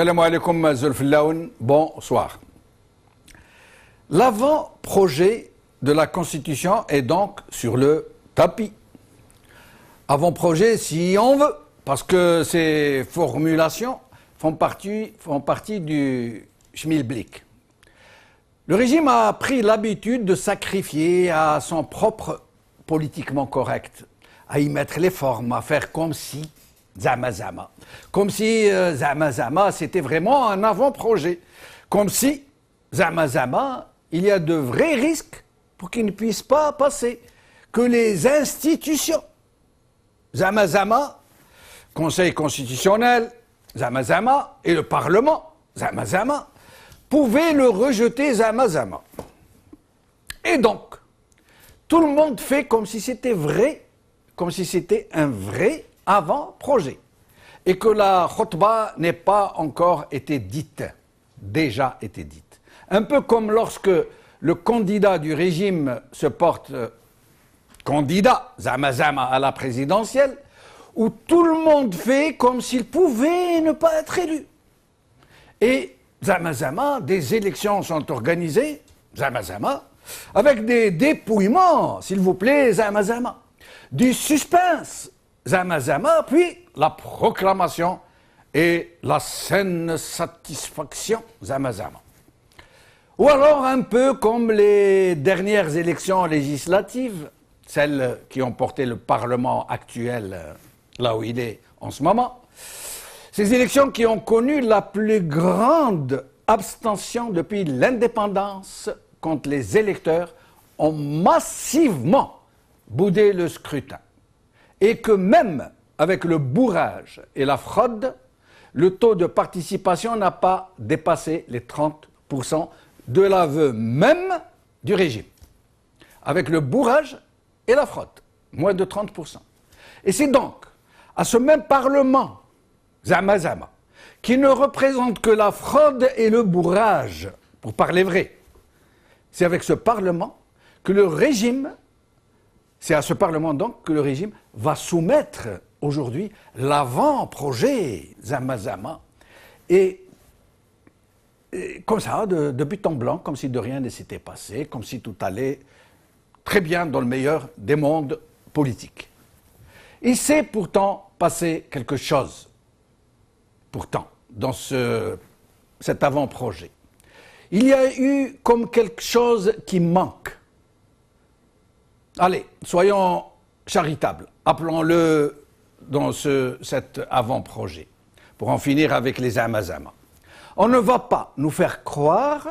Salam alaikum Zulfillaoun, bonsoir. L'avant-projet de la Constitution est donc sur le tapis. Avant-projet si on veut, parce que ces formulations font partie du schmilblick. Le régime a pris l'habitude de sacrifier à son propre politiquement correct, à y mettre les formes, à faire comme si Zama. Comme si Zama c'était vraiment un avant-projet. Comme si Zama, il y a de vrais risques pour qu'il ne puisse pas passer. Que les institutions, Zama, Conseil constitutionnel, Zama, et le Parlement, Zama, pouvaient le rejeter Zama. Et donc, tout le monde fait comme si c'était vrai, comme si c'était un vrai avant-projet, et que la khutba n'ait pas encore été dite, déjà été dite. Un peu comme lorsque le candidat du régime se porte candidat, Zama, à la présidentielle, où tout le monde fait comme s'il pouvait ne pas être élu. Et Zama, des élections sont organisées, Zama, avec des dépouillements, s'il vous plaît, Zama, du suspense, Zama, puis la proclamation et la saine satisfaction, Zama. Ou alors un peu comme les dernières élections législatives, celles qui ont porté le Parlement actuel là où il est en ce moment, ces élections qui ont connu la plus grande abstention depuis l'indépendance, quand les électeurs ont massivement boudé le scrutin. Et que même avec le bourrage et la fraude, le taux de participation n'a pas dépassé les 30% de l'aveu même du régime. Avec le bourrage et la fraude, moins de 30%. Et c'est donc à ce même Parlement, Zama, qui ne représente que la fraude et le bourrage, pour parler vrai, c'est avec ce Parlement que le régime, c'est à ce Parlement donc que le régime va soumettre aujourd'hui l'avant-projet Zama. Et comme ça, de but en blanc, comme si de rien ne s'était passé, comme si tout allait très bien dans le meilleur des mondes politiques. Il s'est pourtant passé quelque chose, pourtant, dans cet avant-projet. Il y a eu comme quelque chose qui manque. Allez, soyons charitables, appelons-le dans cet avant-projet, pour en finir avec les Zama. On ne va pas nous faire croire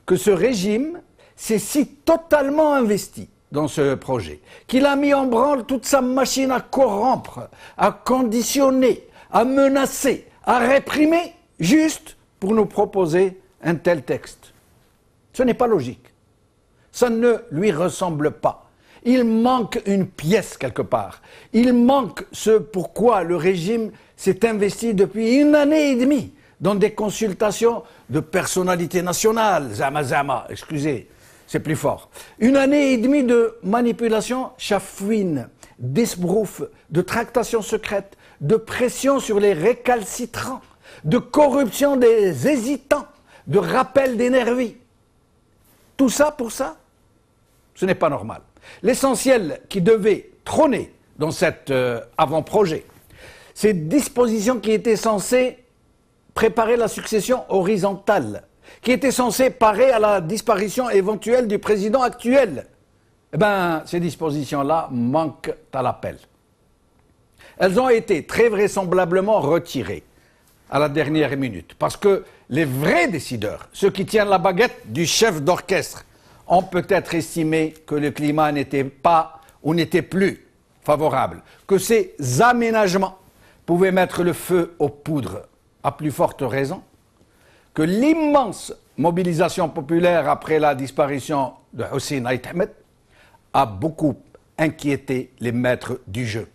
que ce régime s'est si totalement investi dans ce projet, qu'il a mis en branle toute sa machine à corrompre, à conditionner, à menacer, à réprimer, juste pour nous proposer un tel texte. Ce n'est pas logique. Ça ne lui ressemble pas. Il manque une pièce quelque part. Il manque ce pourquoi le régime s'est investi depuis 1 année et demie dans des consultations de personnalités nationales, Zama, excusez, c'est plus fort. 1 année et demie de manipulation chafouine, d'esbrouf, de tractations secrètes, de pression sur les récalcitrants, de corruption des hésitants, de rappel d'énergie. Tout ça pour ça, ce n'est pas normal. L'essentiel qui devait trôner dans cet avant-projet, ces dispositions qui étaient censées préparer la succession horizontale, qui étaient censées parer à la disparition éventuelle du président actuel, eh bien, ces dispositions-là manquent à l'appel. Elles ont été très vraisemblablement retirées à la dernière minute, parce que les vrais décideurs, ceux qui tiennent la baguette du chef d'orchestre, ont peut-être estimé que le climat n'était pas ou n'était plus favorable, que ces aménagements pouvaient mettre le feu aux poudres, à plus forte raison, que l'immense mobilisation populaire après la disparition de Hussein Ait Ahmed a beaucoup inquiété les maîtres du jeu.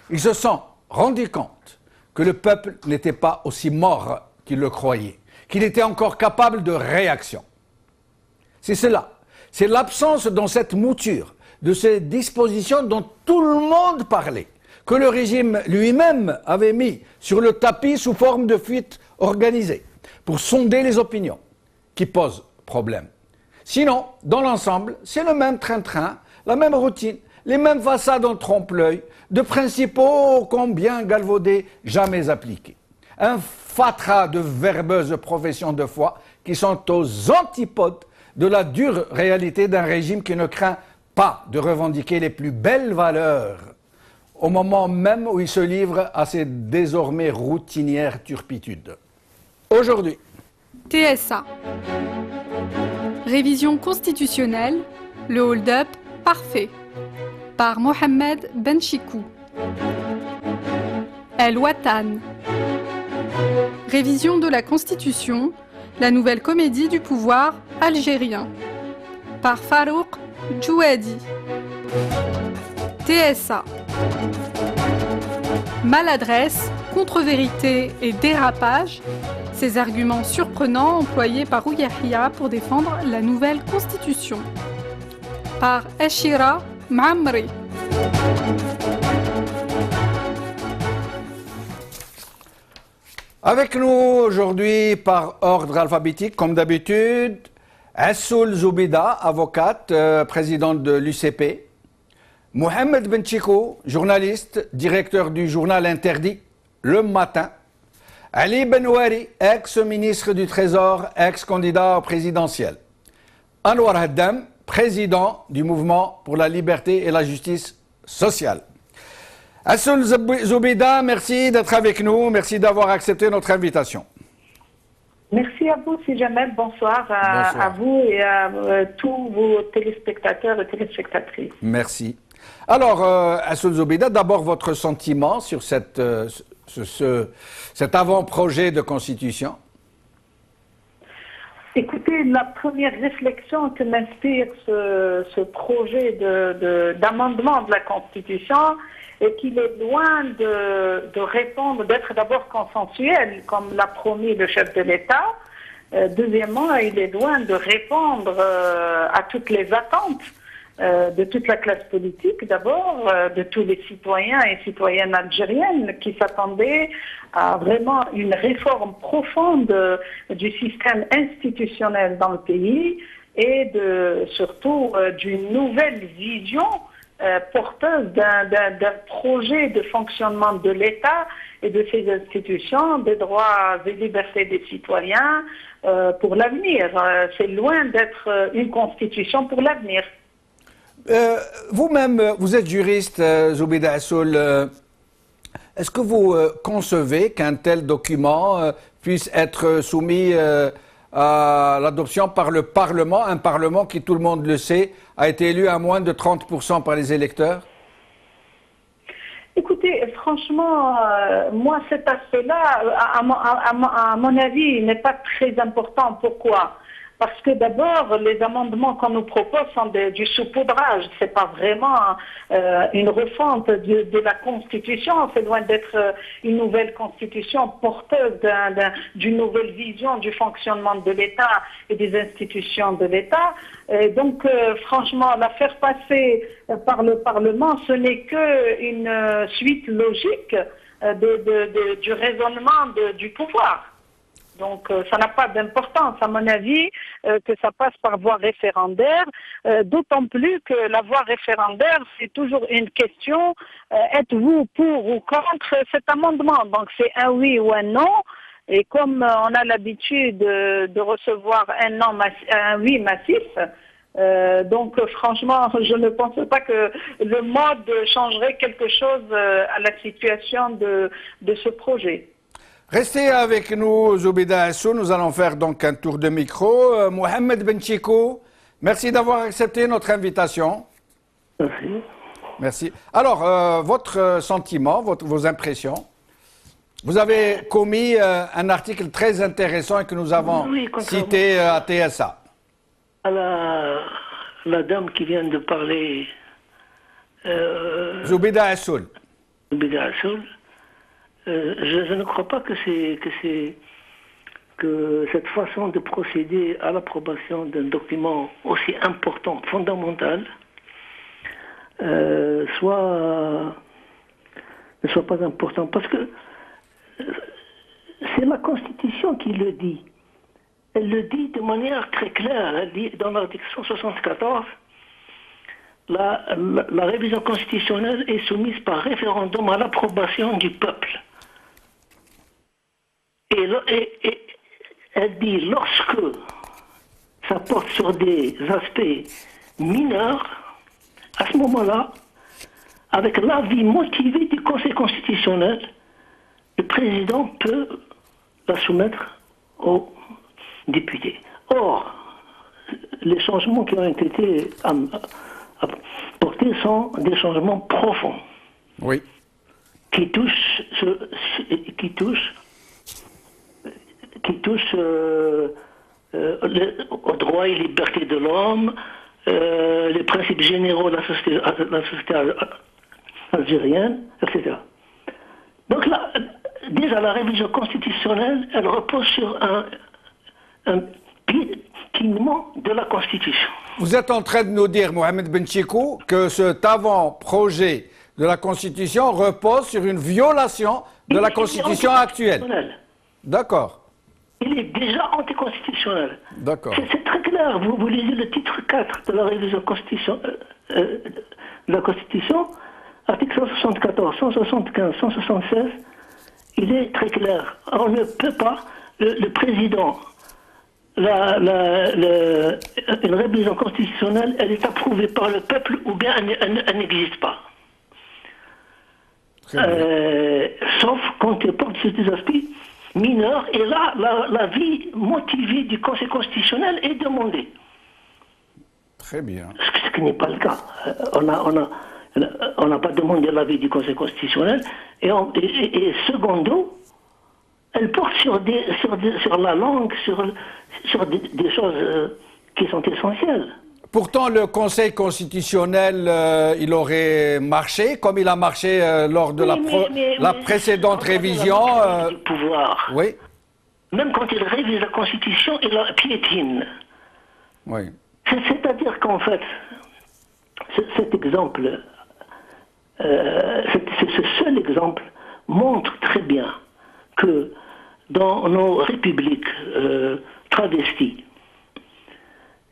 Ils se sont rendus compte que le peuple n'était pas aussi mort qu'il le croyait, qu'il était encore capable de réaction. C'est cela, c'est l'absence dans cette mouture de ces dispositions dont tout le monde parlait, que le régime lui-même avait mis sur le tapis sous forme de fuite organisée pour sonder les opinions qui posent problème. Sinon, dans l'ensemble, c'est le même train-train, la même routine, les mêmes façades en trompe-l'œil, de principes ô combien galvaudés, jamais appliqués. Un fatras de verbeuses professions de foi qui sont aux antipodes de la dure réalité d'un régime qui ne craint pas de revendiquer les plus belles valeurs au moment même où il se livre à ses désormais routinières turpitudes. Aujourd'hui, TSA. Révision constitutionnelle, le hold-up parfait. Par Mohamed Benchikou. El Watan. Révision de la Constitution, la nouvelle comédie du pouvoir algérien. Par Farouk Djouadi. TSA. Maladresse, contre-vérité et dérapage, ces arguments surprenants employés par Ouyahia pour défendre la nouvelle Constitution. Par Eshira M'amri. Avec nous aujourd'hui par ordre alphabétique, comme d'habitude, Assoul Zoubida, avocate, présidente de l'UCP, Mohamed Benchikou, journaliste, directeur du journal interdit Le Matin, Ali Benouari, ex-ministre du Trésor, ex-candidat au présidentiel, Anwar Haddam, président du mouvement pour la liberté et la justice sociale. Assoul Zoubida, merci d'être avec nous, merci d'avoir accepté notre invitation. Merci à vous, si Jamel. Bonsoir à vous et à tous vos téléspectateurs et téléspectatrices. Merci. Alors, Assoul Zoubida, d'abord votre sentiment sur cet avant-projet de constitution. Écoutez, la première réflexion que m'inspire ce projet d'amendement de la Constitution est qu'il est loin de répondre, d'être d'abord consensuel, comme l'a promis le chef de l'État. Deuxièmement, il est loin de répondre à toutes les attentes de toute la classe politique, d'abord, de tous les citoyens et citoyennes algériennes qui s'attendaient à vraiment une réforme profonde du système institutionnel dans le pays et surtout d'une nouvelle vision porteuse d'un projet de fonctionnement de l'État et de ses institutions, des droits et libertés des citoyens pour l'avenir. C'est loin d'être une constitution pour l'avenir. Vous-même, vous êtes juriste, Zoubida Assoul. Est-ce que vous concevez qu'un tel document puisse être soumis à l'adoption par le Parlement, un Parlement qui, tout le monde le sait, a été élu à moins de 30% par les électeurs? Écoutez, franchement, moi, cet aspect-là, à mon avis, n'est pas très important. Pourquoi ? Parce que d'abord, les amendements qu'on nous propose sont du saupoudrage. C'est pas vraiment une refonte de la Constitution. C'est loin d'être une nouvelle Constitution porteuse d'une nouvelle vision du fonctionnement de l'État et des institutions de l'État. Donc, franchement, la faire passer par le Parlement, ce n'est qu'une suite logique du raisonnement du pouvoir. Donc, ça n'a pas d'importance, à mon avis, que ça passe par voie référendaire, d'autant plus que la voie référendaire, c'est toujours une question, êtes-vous pour ou contre cet amendement? Donc, c'est un oui ou un non, et comme on a l'habitude de recevoir un oui massif, donc franchement, je ne pense pas que le mode changerait quelque chose à la situation de ce projet. Restez avec nous, Zoubida Assoul. Nous allons faire donc un tour de micro. Mohamed Benchikou, merci d'avoir accepté notre invitation. Merci. Merci. Alors, votre sentiment, vos impressions. Vous avez commis un article très intéressant et que nous avons cité à TSA. À la dame qui vient de parler. Zoubida Assoul. Zoubida Assoul. Je ne crois pas que cette façon de procéder à l'approbation d'un document aussi important, fondamental, ne soit pas important. Parce que c'est la Constitution qui le dit. Elle le dit de manière très claire. Elle dit dans l'article 174, la révision constitutionnelle est soumise par référendum à l'approbation du peuple. Et elle dit lorsque ça porte sur des aspects mineurs, à ce moment-là, avec l'avis motivé du Conseil constitutionnel, le président peut la soumettre aux députés. Or, les changements qui ont été apportés sont des changements profonds. Oui. Qui touchent aux droits et libertés de l'homme, les principes généraux de la société algérienne, etc. Donc là, déjà la révision constitutionnelle, elle repose sur un piétinement de la Constitution. Vous êtes en train de nous dire, Mohamed Benchikou, que cet avant-projet de la Constitution repose sur une violation de la Constitution actuelle. D'accord. Il est déjà anticonstitutionnel. D'accord. C'est très clair. Vous lisez le titre 4 de la révision de la Constitution, article 174, 175, 176, il est très clair. On ne peut pas, le président, une révision constitutionnelle, elle est approuvée par le peuple ou bien elle n'existe pas. Sauf quand elle porte sur des aspects mineurs, et là, l'avis motivé du Conseil constitutionnel est demandé. Très bien. Ce qui n'est pas le cas. On n'a pas demandé l'avis du Conseil constitutionnel, et secondo, elle porte sur la langue, sur des choses qui sont essentielles. Pourtant, le Conseil constitutionnel, il aurait marché, comme il a marché lors de la précédente révision. Du pouvoir. Oui. Même quand il révise la Constitution, il la piétine. Oui. C'est-à-dire qu'en fait, cet exemple, ce seul exemple montre très bien que dans nos républiques travesties,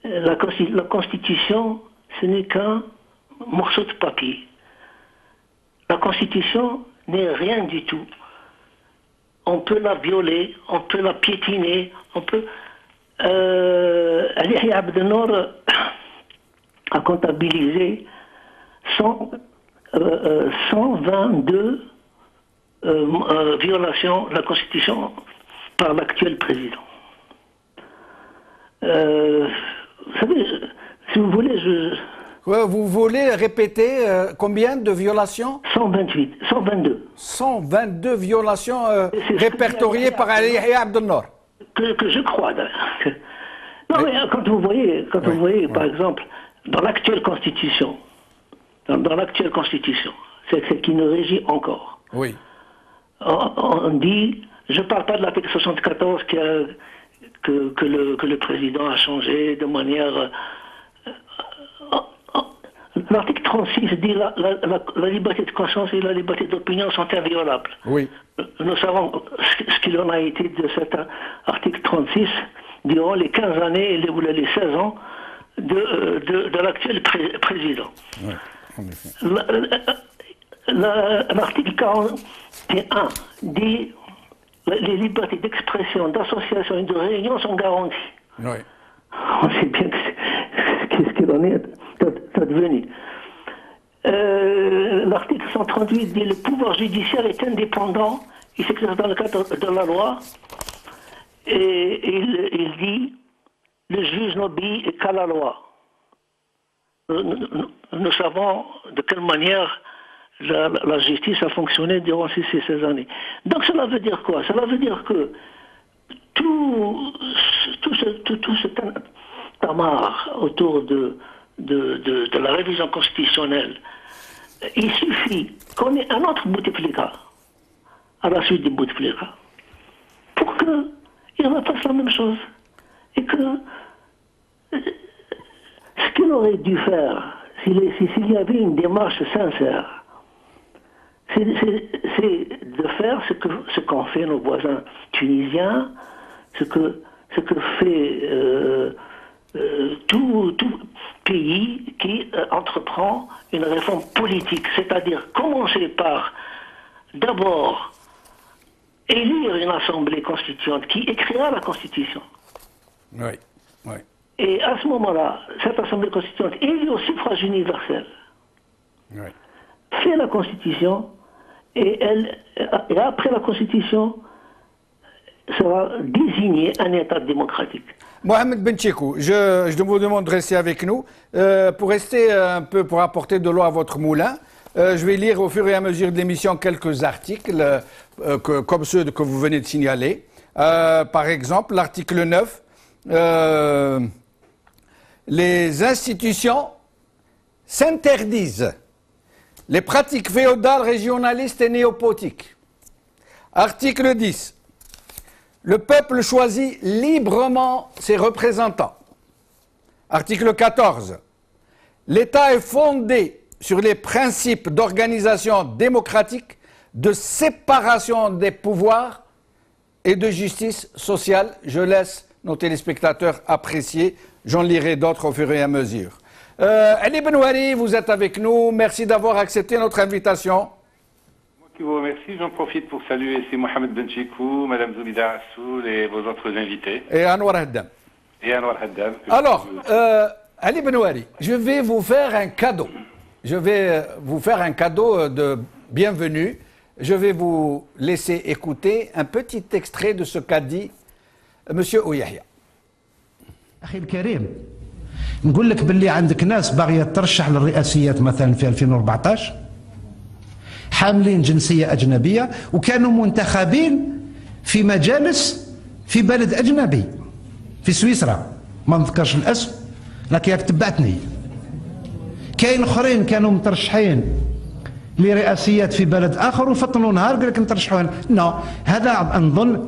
la Constitution, ce n'est qu'un morceau de papier. La Constitution n'est rien du tout. On peut la violer, on peut la piétiner, on peut... Ali Abdel-Nour a comptabilisé 122 violations de la Constitution par l'actuel président. Vous savez, si vous voulez, vous voulez répéter combien de violations? 122. 122 violations répertoriées par Ali Abdel-Nour. Que je crois. Non, mais quand vous voyez, par exemple, dans l'actuelle Constitution, c'est celle qui nous régit encore. Oui. On dit, je ne parle pas de l'article 74 que le président a changé de manière... L'article 36 dit la liberté de conscience et la liberté d'opinion sont inviolables. Oui. Nous savons ce qu'il en a été de cet article 36 durant les 15 années ou les 16 ans de l'actuel président. Oui, en effet. L'article 41 dit les libertés d'expression, d'association et de réunion sont garanties. Oui. On sait bien ce qu'il en est advenu. L'article 138 dit le pouvoir judiciaire est indépendant, il s'exerce dans le cadre de la loi, et il dit le juge n'obéit qu'à la loi. Nous savons de quelle manière la justice a fonctionné durant ces années. Donc cela veut dire quoi? Cela veut dire que tout ce tamar autour de la révision constitutionnelle, il suffit qu'on ait un autre Bouteflika à la suite du Bouteflika pour qu'il refasse la même chose. Et que ce qu'il aurait dû faire, s'il y avait une démarche sincère, c'est de faire ce qu'ont fait nos voisins tunisiens, ce que fait tout pays qui entreprend une réforme politique, c'est-à-dire commencer par d'abord élire une assemblée constituante qui écrira la Constitution. Oui, oui. Et à ce moment-là, cette assemblée constituante élue au suffrage universel, Oui. fait la Constitution, et après la Constitution sera désigné un État démocratique. Mohamed Benchekou, je vous demande de rester avec nous. Pour rester un peu, pour apporter de l'eau à votre moulin, je vais lire au fur et à mesure de l'émission quelques articles, comme ceux que vous venez de signaler. Par exemple, l'article 9, les institutions s'interdisent les pratiques féodales, régionalistes et néopotiques. Article 10. Le peuple choisit librement ses représentants. Article 14. L'État est fondé sur les principes d'organisation démocratique, de séparation des pouvoirs et de justice sociale. Je laisse nos téléspectateurs apprécier. J'en lirai d'autres au fur et à mesure. Ali Benouari, vous êtes avec nous. Merci d'avoir accepté notre invitation. Moi qui vous remercie, j'en profite pour saluer ici Mohamed Benchekou, Madame Zoubida Assoul et vos autres invités. Et Anwar Haddam. Alors, Ali Benouari, je vais vous faire un cadeau. Je vais vous faire un cadeau de bienvenue. Je vais vous laisser écouter un petit extrait de ce qu'a dit M. Ouyahia. أخي الكريم نقول لك باللي عندك ناس باغية ترشح للرئاسيات مثلا في 2014 حاملين جنسية أجنبية وكانوا منتخبين في مجالس في بلد أجنبي في سويسرا ما نذكرش الاسم لكن ياك تبعتني كاين اخرين كانوا مترشحين لرئاسيات في بلد اخر وفطنوا نهار قال لك نترشحوا نو هذا نظن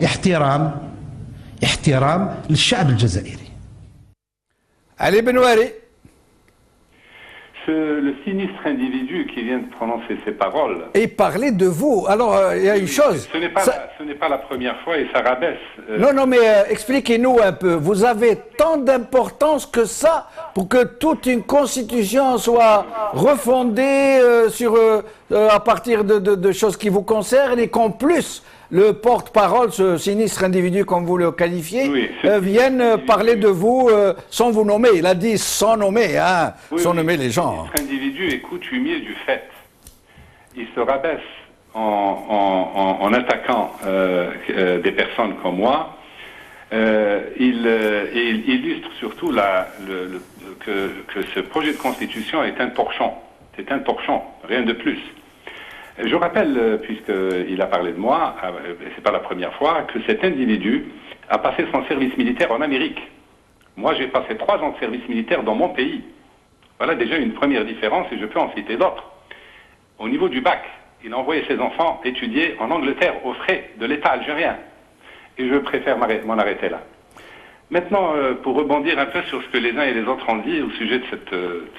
احترام للشعب الجزائري. Ali Benouari. Le sinistre individu qui vient de prononcer ces paroles. Et parler de vous. Alors, il y a une chose. Ce n'est pas la première fois et ça rabaisse. Non, mais expliquez-nous un peu. Vous avez tant d'importance que ça pour que toute une constitution soit refondée à partir de choses qui vous concernent et qu'en plus, le porte-parole, ce sinistre individu, comme vous le qualifiez, oui, vienne parler de vous sans vous nommer. Il a dit sans nommer, hein, oui, sans nommer les gens. Ce sinistre individu est coutumier du fait. Il se rabaisse en attaquant des personnes comme moi. Il illustre surtout que ce projet de constitution est un torchon. C'est un torchon, rien de plus. Je rappelle, puisqu'il a parlé de moi, et c'est pas la première fois, que cet individu a passé son service militaire en Amérique. Moi, j'ai passé 3 ans de service militaire dans mon pays. Voilà déjà une première différence et je peux en citer d'autres. Au niveau du bac, il a envoyé ses enfants étudier en Angleterre aux frais de l'État algérien. Et je préfère m'en arrêter là. Maintenant, pour rebondir un peu sur ce que les uns et les autres ont dit au sujet de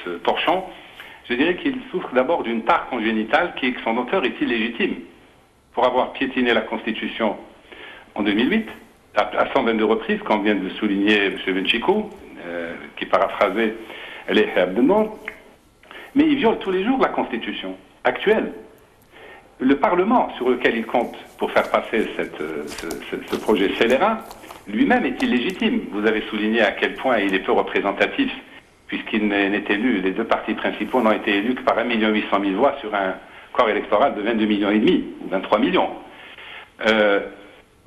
ce torchon, je dirais qu'il souffre d'abord d'une tare congénitale qui est que son auteur est illégitime. Pour avoir piétiné la Constitution en 2008, à 122 reprises, comme vient de le souligner M. Benchekou, qui paraphrasait les Abdelnour, mais il viole tous les jours la Constitution actuelle. Le Parlement sur lequel il compte pour faire passer ce projet scélérat, lui-même est illégitime. Vous avez souligné à quel point il est peu représentatif, puisqu'il n'est élu, les 2 partis principaux n'ont été élus que par 1 800 000 voix sur un corps électoral de 22,5 millions ou 23 millions.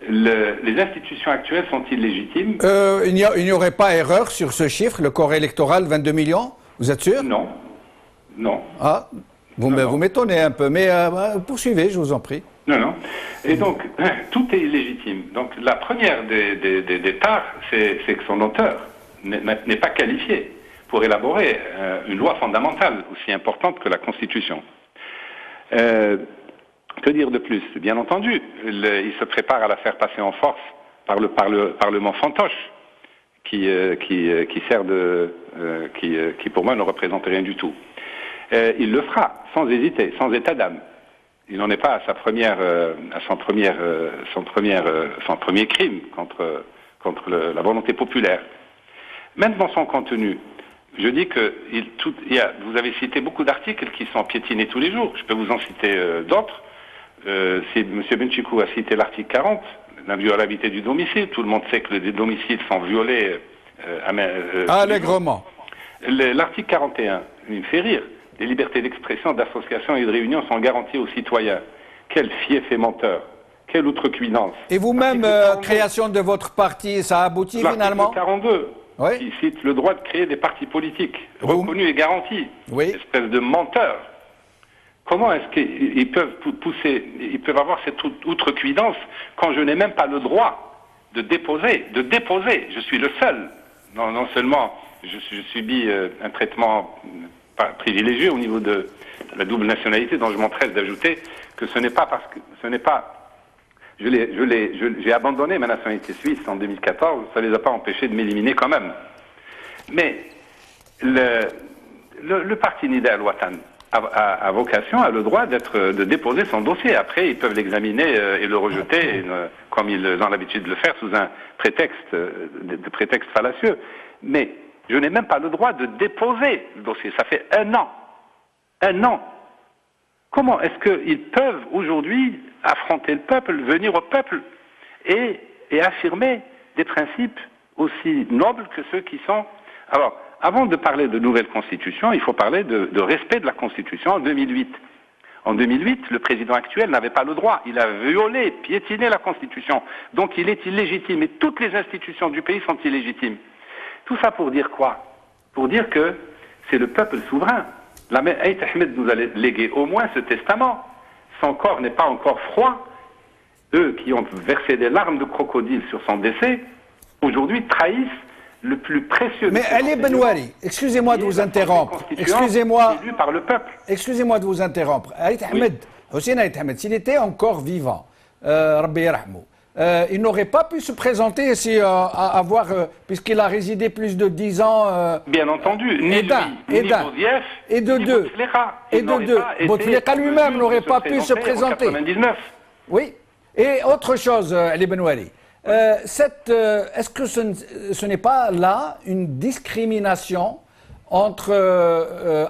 Les institutions actuelles sont illégitimes. Il n'y aurait pas erreur sur ce chiffre, le corps électoral 22 millions? Vous êtes sûr? Non. Non. Ah, vous m'étonnez un peu, mais poursuivez, je vous en prie. Non. Et donc, tout est illégitime. Donc, la première des tares, c'est que son auteur n'est pas qualifié pour élaborer une loi fondamentale aussi importante que la Constitution. Que dire de plus? Bien entendu, il se prépare à la faire passer en force par le Parlement fantoche, qui pour moi ne représente rien du tout. Il le fera sans hésiter, sans état d'âme. Il n'en est pas à son premier crime contre la volonté populaire. Même dans son contenu, je dis que vous avez cité beaucoup d'articles qui sont piétinés tous les jours. Je peux vous en citer d'autres. M. Benchikou a cité l'article 40, l'inviolabilité du domicile. Tout le monde sait que les domiciles sont violés allègrement. L'article 41, il me fait rire. Les libertés d'expression, d'association et de réunion sont garanties aux citoyens. Quel fief et menteur. Quelle outrecuidance. Et vous-même, création de votre parti, ça a abouti finalement? L'article 42, oui. qui cite le droit de créer des partis politiques, reconnus et garantis. Oui. Espèce de menteur. Comment est-ce qu'ils peuvent avoir cette outrecuidance quand je n'ai même pas le droit de déposer? Je suis le seul. Non seulement je subis un traitement privilégié au niveau de la double nationalité, dont je m'empresse d'ajouter que ce n'est pas parce que j'ai abandonné ma nationalité suisse en 2014, ça ne les a pas empêchés de m'éliminer quand même. Mais le parti Nida al-Watan a vocation, a le droit de déposer son dossier. Après, ils peuvent l'examiner et le rejeter, comme ils ont l'habitude de le faire, sous un prétexte fallacieux. Mais je n'ai même pas le droit de déposer le dossier. Ça fait 1 an. 1 an. Comment est-ce qu'ils peuvent aujourd'hui affronter le peuple, venir au peuple et affirmer des principes aussi nobles que ceux qui sont... Alors, avant de parler de nouvelle constitution, il faut parler de respect de la constitution en 2008. En 2008, le président actuel n'avait pas le droit. Il a violé, piétiné la constitution. Donc il est illégitime. Et toutes les institutions du pays sont illégitimes. Tout ça pour dire quoi? Pour dire que c'est le peuple souverain. La mère Aït Ahmed nous a légué au moins ce testament. Son corps n'est pas encore froid. Eux qui ont versé des larmes de crocodile sur son décès, aujourd'hui trahissent le plus précieux. Mais Ali Benouari, excusez-moi de vous interrompre. Excusez-moi. Élu par le peuple. Excusez-moi de vous interrompre. Aït Ahmed, Hossein Aït Ahmed, s'il était encore vivant, Rabbi Yarhamou, il n'aurait pas pu se présenter ici puisqu'il a résidé plus de 10 ans. Bien entendu, ni lui, ni Boudief, et de deux. Bouteflika lui-même n'aurait pas pu se présenter. 99. Oui. Et autre chose, Ali Benouari. Est-ce que ce n'est pas là une discrimination entre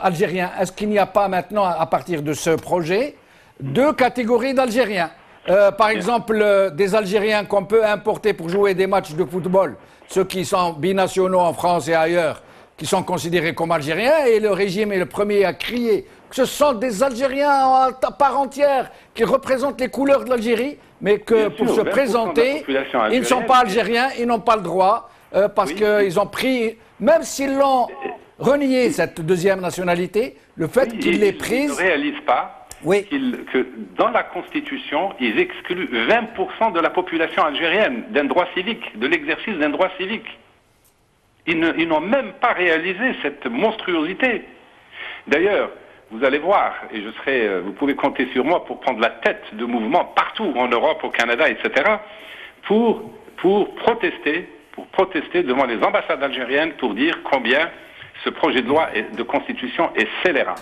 Algériens? Est-ce qu'il n'y a pas maintenant, à partir de ce projet, 2 catégories d'Algériens? Par exemple, des Algériens qu'on peut importer pour jouer des matchs de football, ceux qui sont binationaux en France et ailleurs, qui sont considérés comme Algériens, et le régime est le premier à crier que ce sont des Algériens à part entière qui représentent les couleurs de l'Algérie, mais que pour se présenter, ils ne sont pas Algériens, ils n'ont pas le droit, parce qu'ils ont pris, même s'ils l'ont renié, cette deuxième nationalité, le fait qu'ils l'aient prise... Ils ne réalisent pas que dans la Constitution, ils excluent 20% de la population algérienne d'un droit civique, de l'exercice d'un droit civique. Ils n'ont même pas réalisé cette monstruosité. D'ailleurs, vous allez voir, et vous pouvez compter sur moi pour prendre la tête de mouvements partout en Europe, au Canada, etc., pour protester devant les ambassades algériennes pour dire combien ce projet de loi de constitution est scélérat.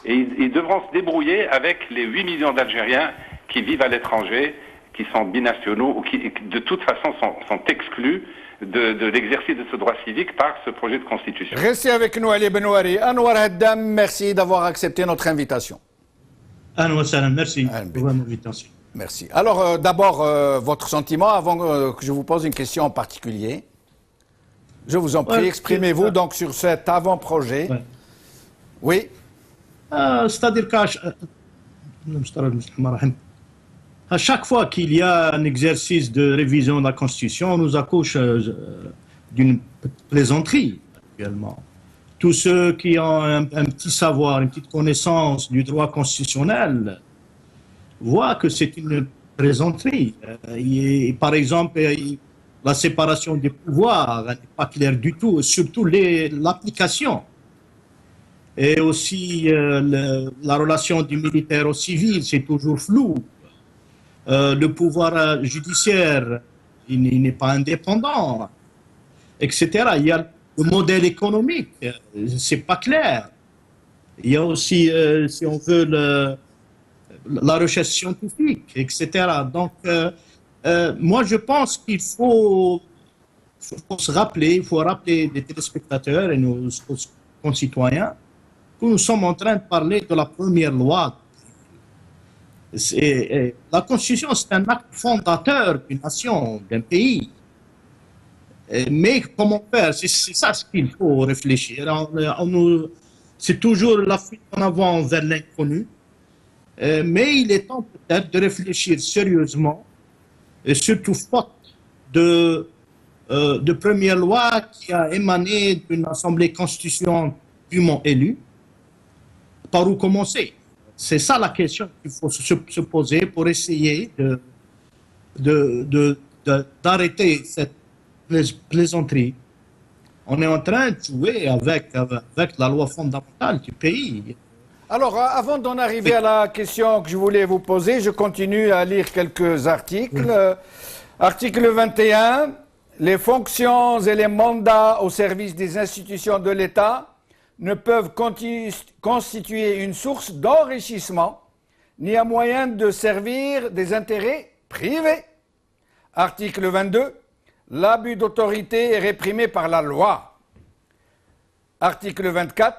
Et ils devront se débrouiller avec les 8 millions d'Algériens qui vivent à l'étranger, qui sont binationaux ou qui de toute façon sont exclus de l'exercice de ce droit civique par ce projet de constitution. Restez avec nous, Ali Benouari. Anwar Haddam, merci d'avoir accepté notre invitation. Anwar Salam, merci pour l'invitation. Merci. Alors, d'abord, votre sentiment, avant que je vous pose une question en particulier. Je vous en prie, exprimez-vous donc sur cet avant-projet. Oui. C'est-à-dire qu'à chaque fois qu'il y a un exercice de révision de la Constitution, on nous accouche d'une plaisanterie actuellement. Tous ceux qui ont un petit savoir, une petite connaissance du droit constitutionnel voient que c'est une plaisanterie. Par exemple, la séparation des pouvoirs n'est pas claire du tout, surtout l'application. Et aussi la relation du militaire au civil, c'est toujours flou. Le pouvoir judiciaire, il n'est pas indépendant, etc. Il y a le modèle économique, c'est pas clair. Il y a aussi, si on veut, la recherche scientifique, etc. Donc, moi, je pense qu'il faut se rappeler, il faut rappeler les téléspectateurs et nos concitoyens que nous sommes en train de parler de la première loi. La Constitution, c'est un acte fondateur d'une nation, d'un pays. Mais comment faire? C'est ça ce qu'il faut réfléchir. C'est toujours la fuite en avant vers l'inconnu. Mais il est temps peut-être de réfléchir sérieusement, et surtout faute de première loi qui a émané d'une assemblée constitutionnelle dûment élue. Par où commencer? C'est ça la question qu'il faut se poser pour essayer d'arrêter cette plaisanterie. On est en train de jouer avec la loi fondamentale du pays. Alors, avant d'en arriver à la question que je voulais vous poser, je continue à lire quelques articles. Oui. Article 21, les fonctions et les mandats au service des institutions de l'État ne peuvent constituer une source d'enrichissement ni un moyen de servir des intérêts privés. Article 22, l'abus d'autorité est réprimé par la loi. Article 24,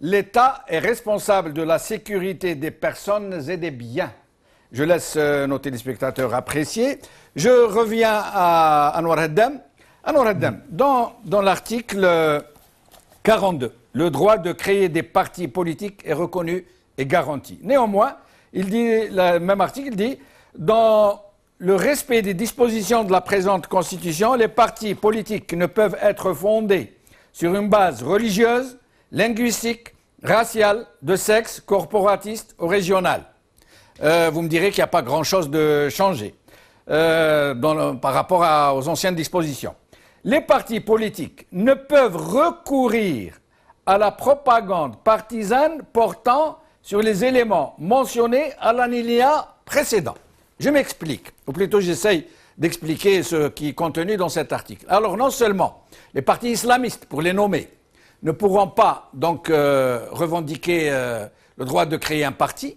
l'État est responsable de la sécurité des personnes et des biens. Je laisse nos téléspectateurs apprécier. Je reviens à Anwar Haddam. Anwar Haddam, dans l'article 42, le droit de créer des partis politiques est reconnu et garanti. Néanmoins, le même article dit, dans le respect des dispositions de la présente Constitution, les partis politiques ne peuvent être fondés sur une base religieuse, linguistique, raciale, de sexe, corporatiste ou régionale. Vous me direz qu'il n'y a pas grand-chose de changé par rapport aux anciennes dispositions. Les partis politiques ne peuvent recourir à la propagande partisane portant sur les éléments mentionnés à l'alinéa précédent. Je m'explique, ou plutôt j'essaye d'expliquer ce qui est contenu dans cet article. Alors non seulement les partis islamistes, pour les nommer, ne pourront pas donc revendiquer le droit de créer un parti,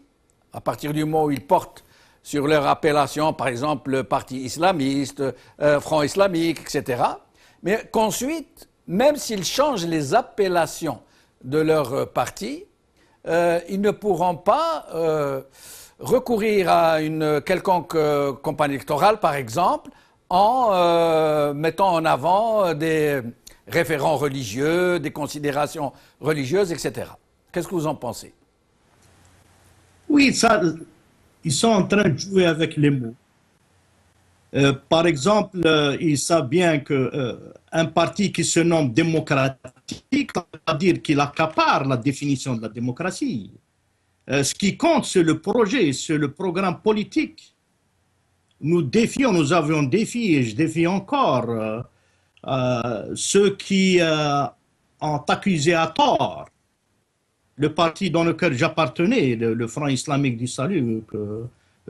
à partir du moment où ils portent sur leur appellation, par exemple, le parti islamiste, Front islamique, etc., mais qu'ensuite, même s'ils changent les appellations de leur parti, ils ne pourront pas recourir à une quelconque campagne électorale, par exemple, en mettant en avant des référents religieux, des considérations religieuses, etc. Qu'est-ce que vous en pensez? Oui, ça, ils sont en train de jouer avec les mots. Par exemple, ils savent bien qu'un parti qui se nomme démocratique, ça veut dire qu'il accapare la définition de la démocratie. Ce qui compte, c'est le projet, c'est le programme politique. Nous défions, nous avions défié, et je défie encore ceux qui ont accusé à tort le parti dans lequel j'appartenais, le Front islamique du salut, que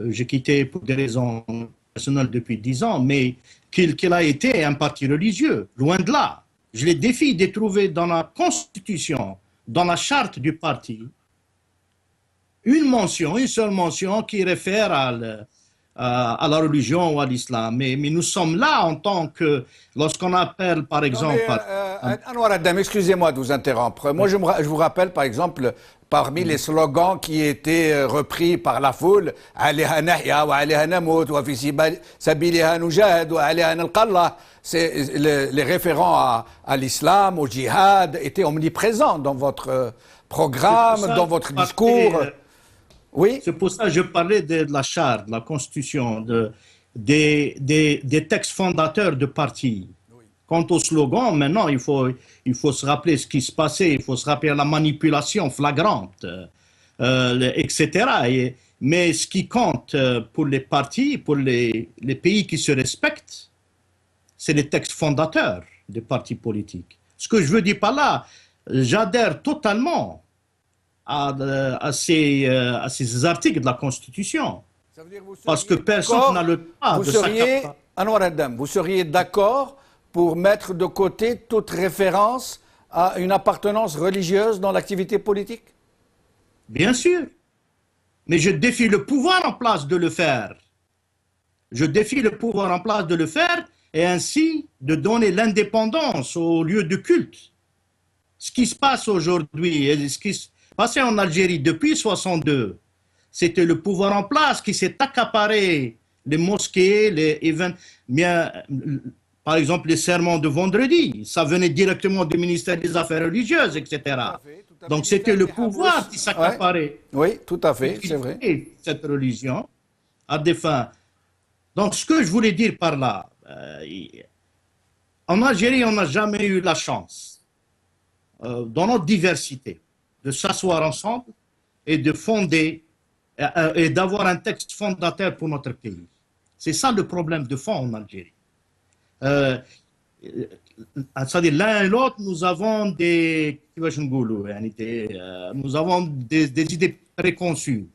j'ai quitté pour des raisons personnelles depuis 10 ans, mais qu'il a été un parti religieux, loin de là. Je les défie de trouver dans la Constitution, dans la charte du parti, une seule mention qui réfère à la religion ou à l'islam. Mais nous sommes là en tant que, lorsqu'on appelle par exemple... Anwar Haddam, excusez-moi de vous interrompre. Moi, je vous rappelle par exemple, parmi les slogans qui étaient repris par la foule, « Alayha nahya wa alayha namout wa fi sabiliha nujahad wa alayha nalqallah », les référents à l'islam, au djihad, étaient omniprésents dans votre programme, dans votre discours. Oui. C'est pour ça que je parlais de la charte, de la constitution, des textes fondateurs de partis. Oui. Quant au slogan, maintenant, il faut se rappeler ce qui se passait, il faut se rappeler la manipulation flagrante, etc. Mais ce qui compte pour les partis, pour les pays qui se respectent, c'est les textes fondateurs des partis politiques. Ce que je veux dire par là, j'adhère totalement à ces articles de la Constitution. Ça veut dire parce que personne n'a le droit de s'accaparer. Anwar Haddam, vous seriez d'accord pour mettre de côté toute référence à une appartenance religieuse dans l'activité politique? Bien sûr. mais je défie le pouvoir en place de le faire. Je défie le pouvoir en place de le faire et ainsi de donner l'indépendance aux lieux de culte. Ce qui se passe aujourd'hui et ce qui se passait en Algérie depuis 1962, c'était le pouvoir en place qui s'est accaparé les mosquées, les événements. Par exemple, les sermons de vendredi, ça venait directement du ministère des Affaires religieuses, etc. Donc c'était le pouvoir qui s'accaparait. Oui, tout à fait, c'est vrai. Cette religion à des fins. Donc ce que je voulais dire par là, en Algérie, on n'a jamais eu la chance, dans notre diversité, de s'asseoir ensemble et de fonder et d'avoir un texte fondateur pour notre pays. C'est ça le problème de fond en Algérie. C'est-à-dire l'un et l'autre, nous avons des idées préconçues.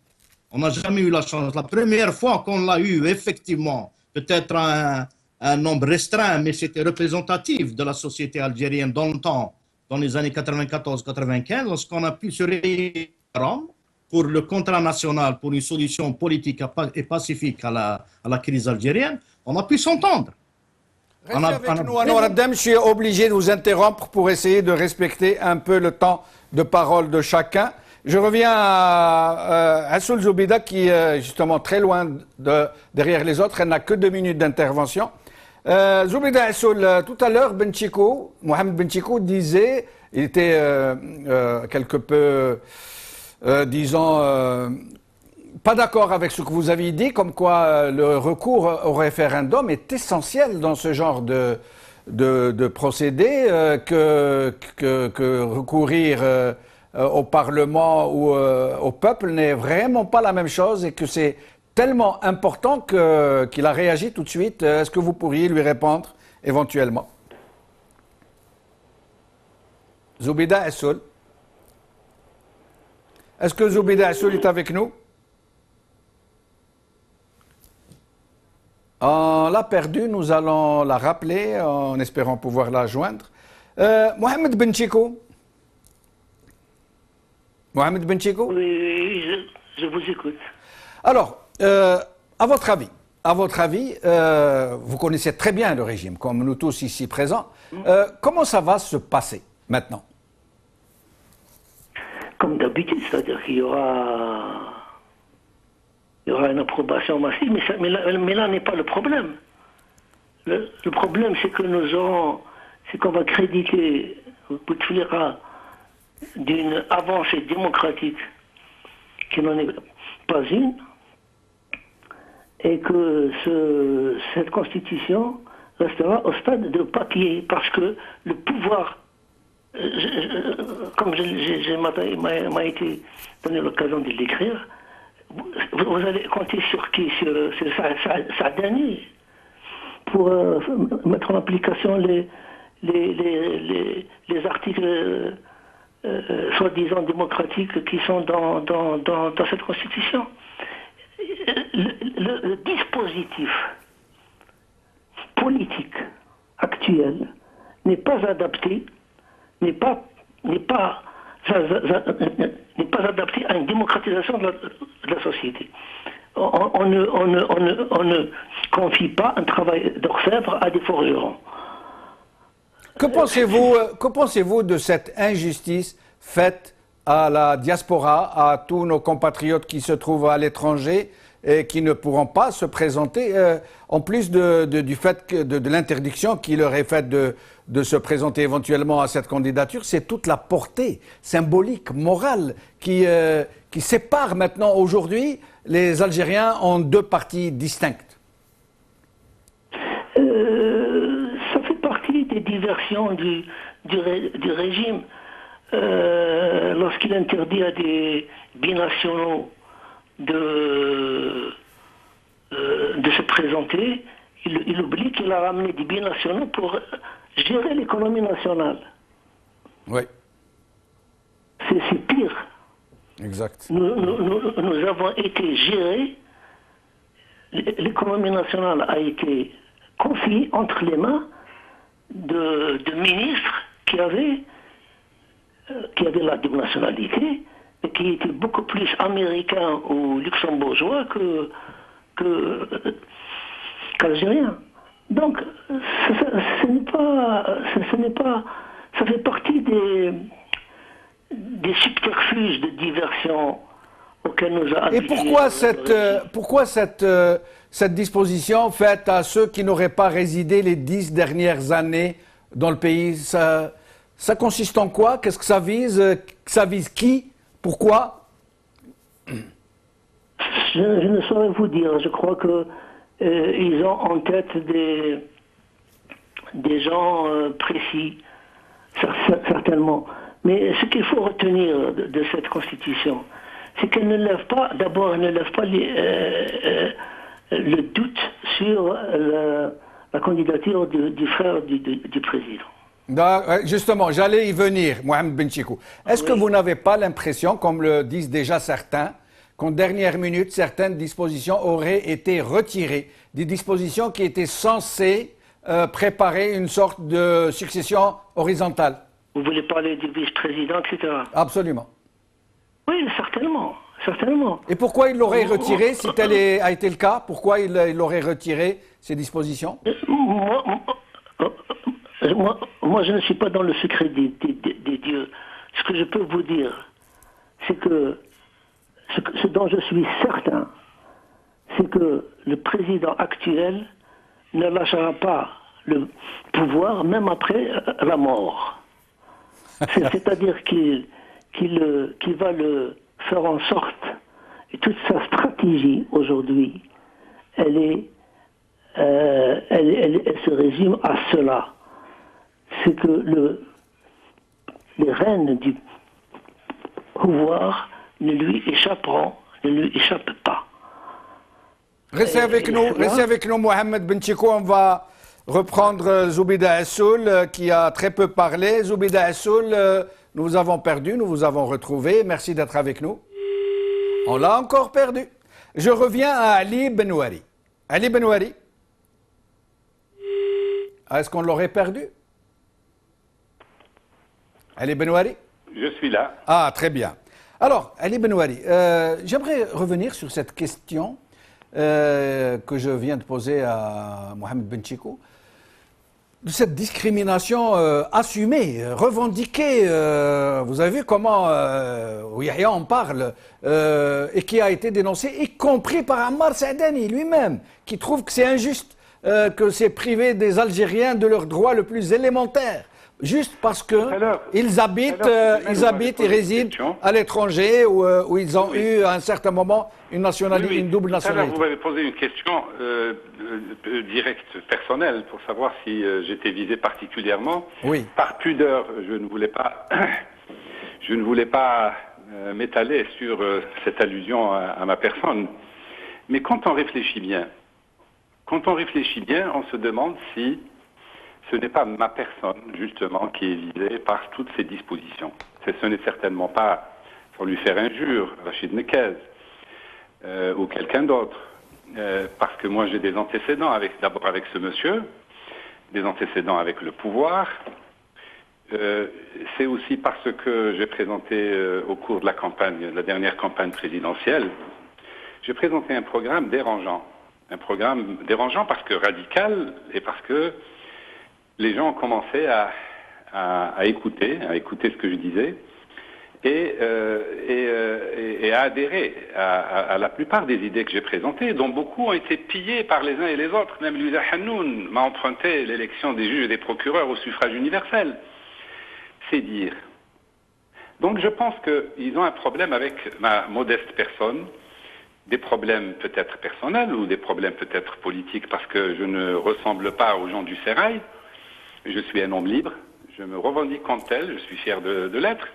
On n'a jamais eu la chance. La première fois qu'on l'a eu, effectivement, peut-être un nombre restreint, mais c'était représentatif de la société algérienne dans le temps, dans les années 94-95, lorsqu'on a pu se réunir à Rome pour le contrat national, pour une solution politique et pacifique à la crise algérienne, on a pu s'entendre. Restez avec nous, Anouar Addem. Je suis obligé de vous interrompre pour essayer de respecter un peu le temps de parole de chacun. Je reviens à Assoul Zoubida qui est justement très loin derrière les autres. Elle n'a que 2 minutes d'intervention. Zoubida Assoul, tout à l'heure, Mohamed Benchiko disait, il était quelque peu, disons, pas d'accord avec ce que vous aviez dit, comme quoi le recours au référendum est essentiel dans ce genre de procédé, que recourir au Parlement ou au peuple n'est vraiment pas la même chose et que c'est tellement important qu'il a réagi tout de suite. Est-ce que vous pourriez lui répondre éventuellement? Zoubida Assoul. Est-ce que Zoubida Assoul est avec nous? On l'a perdue, nous allons la rappeler en espérant pouvoir la joindre. Mohamed Benchiko. Mohamed Benchiko? Oui, je vous écoute. Alors, à votre avis, vous connaissez très bien le régime, comme nous tous ici présents. Comment ça va se passer maintenant? Comme d'habitude, c'est-à-dire qu'il y aura une approbation massive, mais là n'est pas le problème. Le problème, c'est que c'est qu'on va créditer Bouteflika d'une avancée démocratique qui n'en est pas une, et que cette constitution restera au stade de papier, parce que le pouvoir, comme m'a été donné l'occasion de l'écrire, vous allez compter sur qui? Sur Saadani pour mettre en application les articles soi-disant démocratiques qui sont dans cette constitution. Le dispositif politique actuel n'est pas adapté, n'est pas adapté à une démocratisation de la société. On ne confie pas un travail d'orfèvre à des forgerons. Que pensez-vous de cette injustice faite à la diaspora, à tous nos compatriotes qui se trouvent à l'étranger et qui ne pourront pas se présenter, en plus du fait de l'interdiction qui leur est faite de se présenter éventuellement à cette candidature? C'est toute la portée symbolique, morale qui sépare maintenant aujourd'hui les Algériens en 2 parties distinctes. Ça fait partie des diversions du régime. Lorsqu'il interdit à des binationaux de se présenter, il oublie qu'il a ramené des binationaux pour gérer l'économie nationale. Oui. C'est pire. Exact. Nous avons été gérés, l'économie nationale a été confiée entre les mains de ministres qui avaient la double nationalité, qui était beaucoup plus américain ou luxembourgeois qu'algérien. Donc, ce n'est pas, ça fait partie des subterfuges de diversion auxquels nous a habitués. Et pourquoi cette disposition faite à ceux qui n'auraient pas résidé les 10 dernières années dans le pays, ça consiste en quoi? Qu'est-ce que ça vise? Ça vise qui? Pourquoi? Je ne saurais vous dire. Je crois que ils ont en tête des gens précis, certainement. Mais ce qu'il faut retenir de cette Constitution, c'est qu'elle ne lève pas, d'abord, elle ne lève pas le doute sur la candidature du frère du président. Justement, j'allais y venir, Mohamed Benchikou. Est-ce que vous n'avez pas l'impression, comme le disent déjà certains, qu'en dernière minute, certaines dispositions auraient été retirées, des dispositions qui étaient censées préparer une sorte de succession horizontale? Vous voulez parler du vice-président, etc. Absolument. Oui, certainement. Certainement. Et pourquoi il l'aurait retiré, si tel a été le cas? Pourquoi il aurait retiré ces dispositions? Moi, je ne suis pas dans le secret des dieux. Ce que je peux vous dire, c'est que ce dont je suis certain, c'est que le président actuel ne lâchera pas le pouvoir même après la mort. C'est-à-dire qu'il va le faire en sorte, et toute sa stratégie aujourd'hui, elle se résume à cela. C'est que les rênes du pouvoir ne lui échappent pas. Restez avec nous, Mohamed Benchikou. On va reprendre Zoubida Assoul, qui a très peu parlé. Zoubida Assoul, nous vous avons perdu, nous vous avons retrouvé. Merci d'être avec nous. On l'a encore perdu. Je reviens à Ali Benouari. Ali Benouari. Est-ce qu'on l'aurait perdu? Ali Benouari? Je suis là. Ah, très bien. Alors, Ali Benouari, j'aimerais revenir sur cette question que je viens de poser à Mohamed Benchikou, de cette discrimination assumée, revendiquée. Vous avez vu comment Yahya en parle, et qui a été dénoncée, y compris par Ammar Saadani lui-même, qui trouve que c'est injuste, que c'est privé des Algériens de leurs droits le plus élémentaire. Juste parce qu'ils habitent, ils résident à l'étranger où ils ont eu à un certain moment une double nationalité. Vous m'avez posé une question directe, personnelle, pour savoir si j'étais visé particulièrement. Oui. Par pudeur, je ne voulais pas m'étaler sur cette allusion à ma personne. Mais quand on réfléchit bien, on se demande si ce n'est pas ma personne, justement, qui est visée par toutes ces dispositions. Ce n'est certainement pas, sans lui faire injure, Rachid Nekez ou quelqu'un d'autre. Parce que moi, j'ai des antécédents, d'abord avec ce monsieur, des antécédents avec le pouvoir. C'est aussi parce que j'ai présenté, au cours de la dernière campagne présidentielle, j'ai présenté un programme dérangeant. Un programme dérangeant parce que radical et parce que les gens ont commencé à écouter ce que je disais et à adhérer à la plupart des idées que j'ai présentées, dont beaucoup ont été pillées par les uns et les autres. Même Louisa Hannoun m'a emprunté l'élection des juges et des procureurs au suffrage universel. C'est dire. Donc je pense qu'ils ont un problème avec ma modeste personne, des problèmes peut-être personnels ou des problèmes peut-être politiques parce que je ne ressemble pas aux gens du sérail. Je suis un homme libre, je me revendique comme tel, je suis fier de l'être.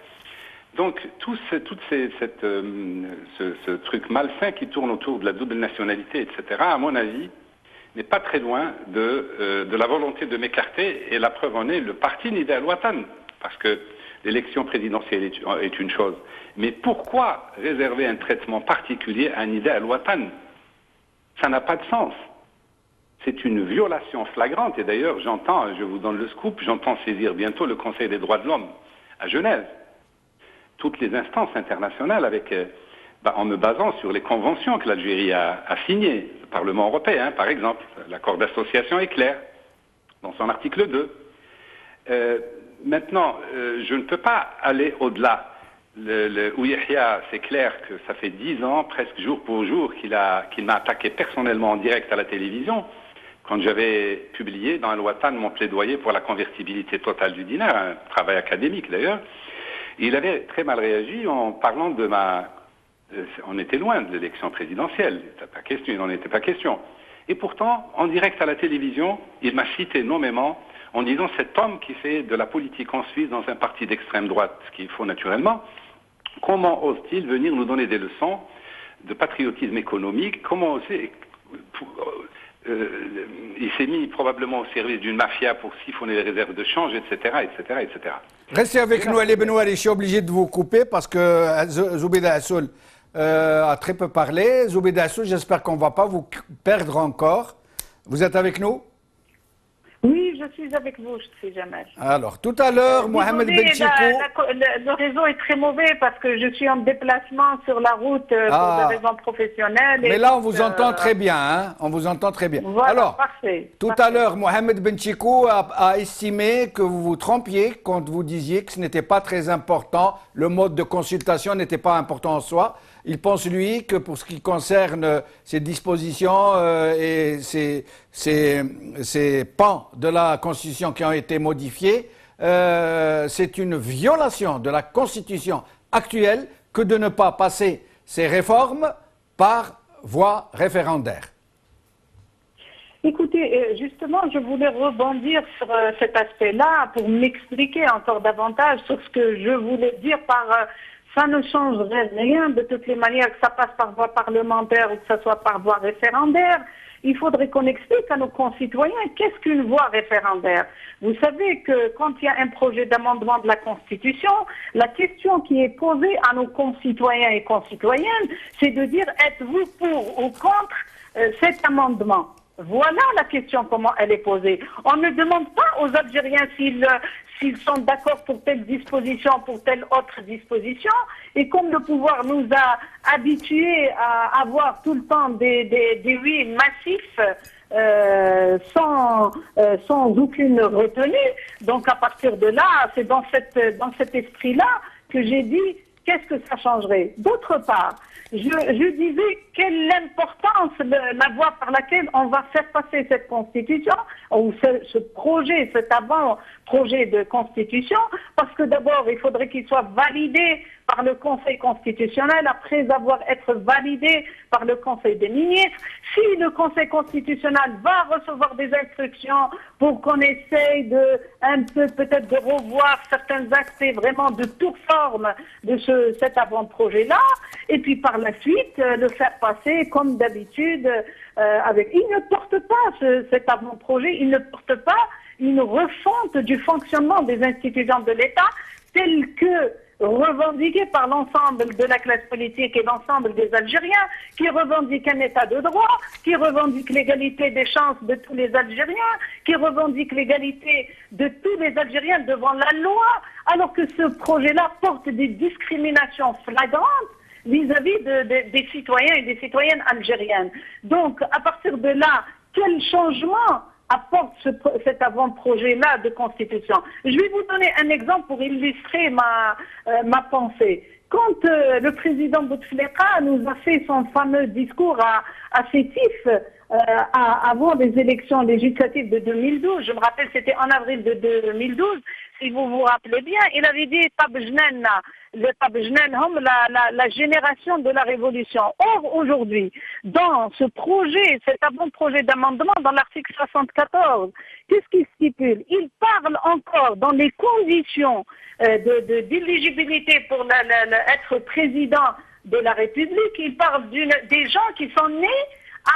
Donc tout ce truc malsain qui tourne autour de la double nationalité, etc., à mon avis, n'est pas très loin de la volonté de m'écarter, et la preuve en est le parti Nida al-Watan, parce que l'élection présidentielle est une chose. Mais pourquoi réserver un traitement particulier à Nida al-Watan? Ça n'a pas de sens. C'est une violation flagrante, et d'ailleurs je vous donne le scoop, j'entends saisir bientôt le Conseil des droits de l'homme à Genève toutes les instances internationales en me basant sur les conventions que l'Algérie a signées. Le Parlement européen, par exemple, l'accord d'association est clair dans son article 2. Maintenant, je ne peux pas aller au-delà. Ouyahia, c'est clair que ça fait 10 ans, presque jour pour jour, qu'il m'a attaqué personnellement en direct à la télévision, quand j'avais publié dans Al-Watan mon plaidoyer pour la convertibilité totale du dinar, un travail académique d'ailleurs. Il avait très mal réagi en parlant de on était loin de l'élection présidentielle, il n'en était pas question. Et pourtant, en direct à la télévision, il m'a cité nommément en disant cet homme qui fait de la politique en Suisse dans un parti d'extrême droite, ce qu'il faut naturellement, comment ose-t-il venir nous donner des leçons de patriotisme économique? Comment il s'est mis probablement au service d'une mafia pour siphonner les réserves de change, etc., etc., etc. Restez avec nous, Ali Benoali. Je suis obligé de vous couper parce que Zoubida Assoul a très peu parlé. Zoubida Assoul, j'espère qu'on ne va pas vous perdre encore. Vous êtes avec nous? Oui, je suis avec vous, je suis Jamal. Alors, tout à l'heure, Mohamed Benchikou... Le réseau est très mauvais parce que je suis en déplacement sur la route pour des raisons professionnelles. Mais là, on vous entend très bien, hein? On vous entend très bien. Voilà, alors, parfait. Tout à l'heure, Mohamed Benchikou a estimé que vous vous trompiez quand vous disiez que ce n'était pas très important, le mode de consultation n'était pas important en soi. Il pense, lui, que pour ce qui concerne ces dispositions et ces pans de la Constitution qui ont été modifiés, c'est une violation de la Constitution actuelle que de ne pas passer ces réformes par voie référendaire. Écoutez, justement, je voulais rebondir sur cet aspect-là pour m'expliquer encore davantage sur ce que je voulais dire par... ça ne changerait rien de toutes les manières, que ça passe par voie parlementaire ou que ça soit par voie référendaire. Il faudrait qu'on explique à nos concitoyens qu'est-ce qu'une voie référendaire. Vous savez que quand il y a un projet d'amendement de la Constitution, la question qui est posée à nos concitoyens et concitoyennes, c'est de dire êtes-vous pour ou contre cet amendement? Voilà la question, comment elle est posée. On ne demande pas aux Algériens s'ils sont d'accord pour telle disposition, pour telle autre disposition. Et comme le pouvoir nous a habitués à avoir tout le temps des oui massifs, sans aucune retenue, donc à partir de là, c'est dans cet esprit-là que j'ai dit qu'est-ce que ça changerait. D'autre part, je disais quelle est l'importance, la voie par laquelle on va faire passer cette constitution, ou ce projet, cet avant-projet de constitution, parce que d'abord, il faudrait qu'il soit validé par le Conseil constitutionnel, après avoir été validé par le Conseil des ministres. Si le Conseil constitutionnel va recevoir des instructions pour qu'on essaye un peu peut-être de revoir certains aspects vraiment de toute forme de cet avant-projet-là, et puis par la suite, le faire passer comme d'habitude avec... Il ne porte pas cet avant-projet, il ne porte pas une refonte du fonctionnement des institutions de l'État tel que revendiqué par l'ensemble de la classe politique et l'ensemble des Algériens, qui revendiquent un état de droit, qui revendiquent l'égalité des chances de tous les Algériens, qui revendiquent l'égalité de tous les Algériens devant la loi, alors que ce projet-là porte des discriminations flagrantes vis-à-vis des citoyens et des citoyennes algériennes. Donc, à partir de là, quel changement apporte cet avant-projet-là de constitution? Je vais vous donner un exemple pour illustrer ma pensée. Quand le président Bouteflika nous a fait son fameux discours à Sétif avant les élections législatives de 2012, je me rappelle c'était en avril de 2012, si vous vous rappelez bien, il avait dit la génération de la révolution. Or, aujourd'hui, dans ce projet, cet avant-projet d'amendement, dans l'article 74, qu'est-ce qu'il stipule? Il parle encore dans les conditions d'éligibilité pour être président de la République, il parle des gens qui sont nés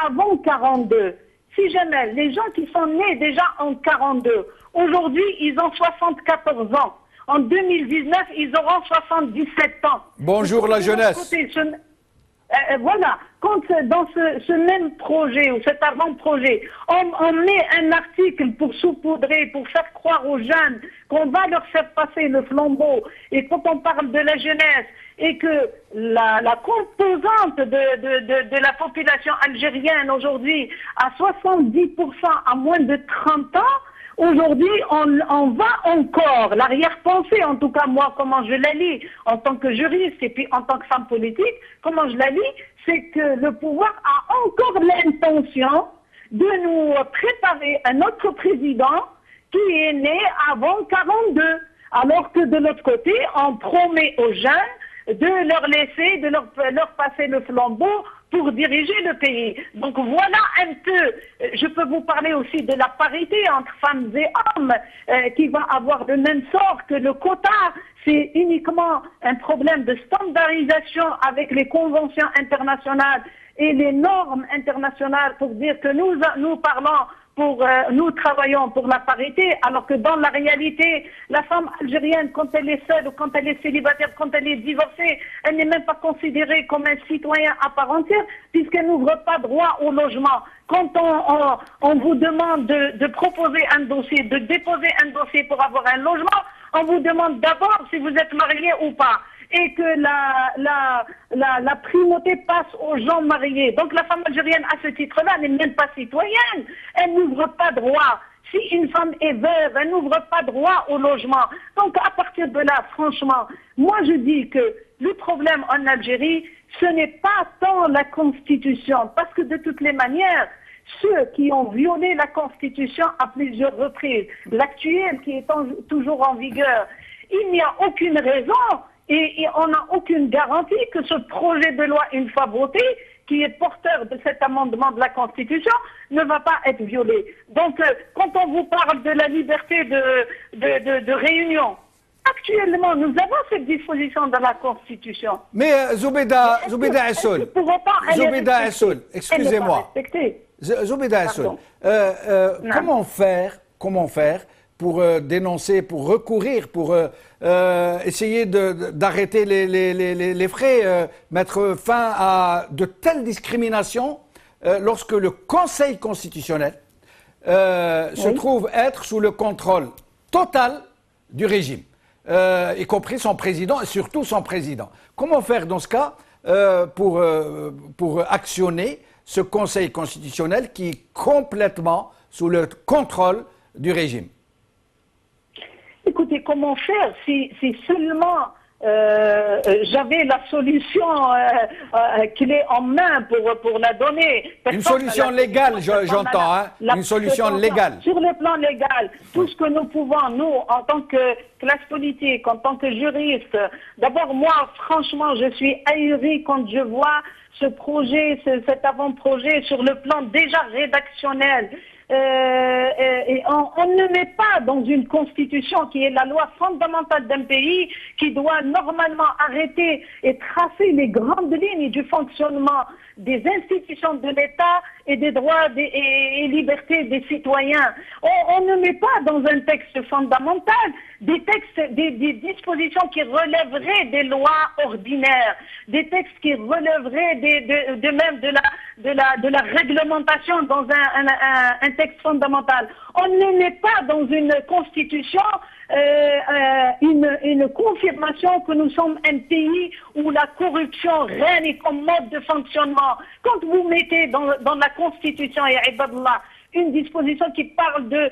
avant 42. Si jamais les gens qui sont nés déjà en 42, aujourd'hui, ils ont 74 ans. En 2019, ils auront 77 ans. Bonjour la jeunesse. voilà, quand dans ce même projet ou cet avant-projet, on met un article pour saupoudrer, pour faire croire aux jeunes qu'on va leur faire passer le flambeau, et quand on parle de la jeunesse, et que la composante de la population algérienne aujourd'hui à 70% à moins de 30 ans, aujourd'hui, on va encore, l'arrière-pensée, en tout cas moi, comment je la lis, en tant que juriste et puis en tant que femme politique, comment je la lis, c'est que le pouvoir a encore l'intention de nous préparer un autre président qui est né avant 42, alors que de l'autre côté, on promet aux jeunes de leur laisser, de leur passer le flambeau pour diriger le pays. Donc voilà un peu, je peux vous parler aussi de la parité entre femmes et hommes qui va avoir le même sort que le quota. C'est uniquement un problème de standardisation avec les conventions internationales et les normes internationales pour dire que nous parlons nous travaillons pour la parité, alors que dans la réalité, la femme algérienne, quand elle est seule ou quand elle est célibataire, quand elle est divorcée, elle n'est même pas considérée comme un citoyen à part entière, puisqu'elle n'ouvre pas droit au logement. Quand on vous demande de proposer un dossier, de déposer un dossier pour avoir un logement, on vous demande d'abord si vous êtes marié ou pas. Et que la primauté passe aux gens mariés. Donc la femme algérienne, à ce titre-là, n'est même pas citoyenne. Elle n'ouvre pas droit. Si une femme est veuve, elle n'ouvre pas droit au logement. Donc à partir de là, franchement, moi je dis que le problème en Algérie, ce n'est pas tant la Constitution, parce que de toutes les manières, ceux qui ont violé la Constitution à plusieurs reprises, l'actuelle qui est toujours en vigueur, il n'y a aucune raison et on n'a aucune garantie que ce projet de loi, une fois voté, qui est porteur de cet amendement de la Constitution, ne va pas être violé. Donc, quand on vous parle de la liberté de réunion, actuellement, nous avons cette disposition dans la Constitution. Mais Zoubeda Essoul, excusez-moi. Zoubeda Essoul, comment faire pour dénoncer, pour recourir, pour essayer d'arrêter les frais, mettre fin à de telles discriminations lorsque le Conseil constitutionnel se trouve être sous le contrôle total du régime, y compris son président et surtout son président. Comment faire dans ce cas pour actionner ce Conseil constitutionnel qui est complètement sous le contrôle du régime? Écoutez, comment faire si seulement j'avais la solution clé en main pour la donner. Une solution légale, j'entends, hein, une solution légale. Sur le plan légal, tout ce que nous pouvons, nous, en tant que classe politique, en tant que juriste, d'abord moi, franchement, je suis ahurie quand je vois ce projet, cet avant-projet sur le plan déjà rédactionnel. Et on ne met pas dans une constitution qui est la loi fondamentale d'un pays qui doit normalement arrêter et tracer les grandes lignes du fonctionnement des institutions de l'État et des droits et libertés des citoyens. On ne met pas dans un texte fondamental des dispositions qui relèveraient des lois ordinaires, des textes qui relèveraient de la réglementation dans un texte fondamental. On ne met pas dans une constitution une confirmation que nous sommes un pays où la corruption règne comme mode de fonctionnement. Quand vous mettez dans la constitution, ya ibadallah, une disposition qui parle de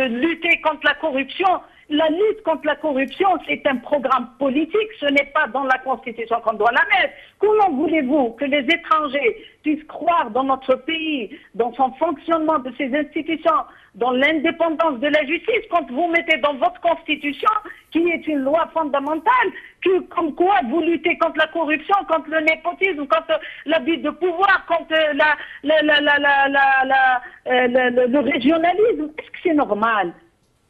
lutter contre la corruption, la lutte contre la corruption, c'est un programme politique, ce n'est pas dans la Constitution qu'on doit la mettre. Comment voulez-vous que les étrangers puissent croire dans notre pays, dans son fonctionnement de ses institutions, dans l'indépendance de la justice, quand vous mettez dans votre Constitution, qui est une loi fondamentale, que comme quoi vous luttez contre la corruption, contre le népotisme, contre l'abus de pouvoir, contre le régionalisme. Est-ce que c'est normal ?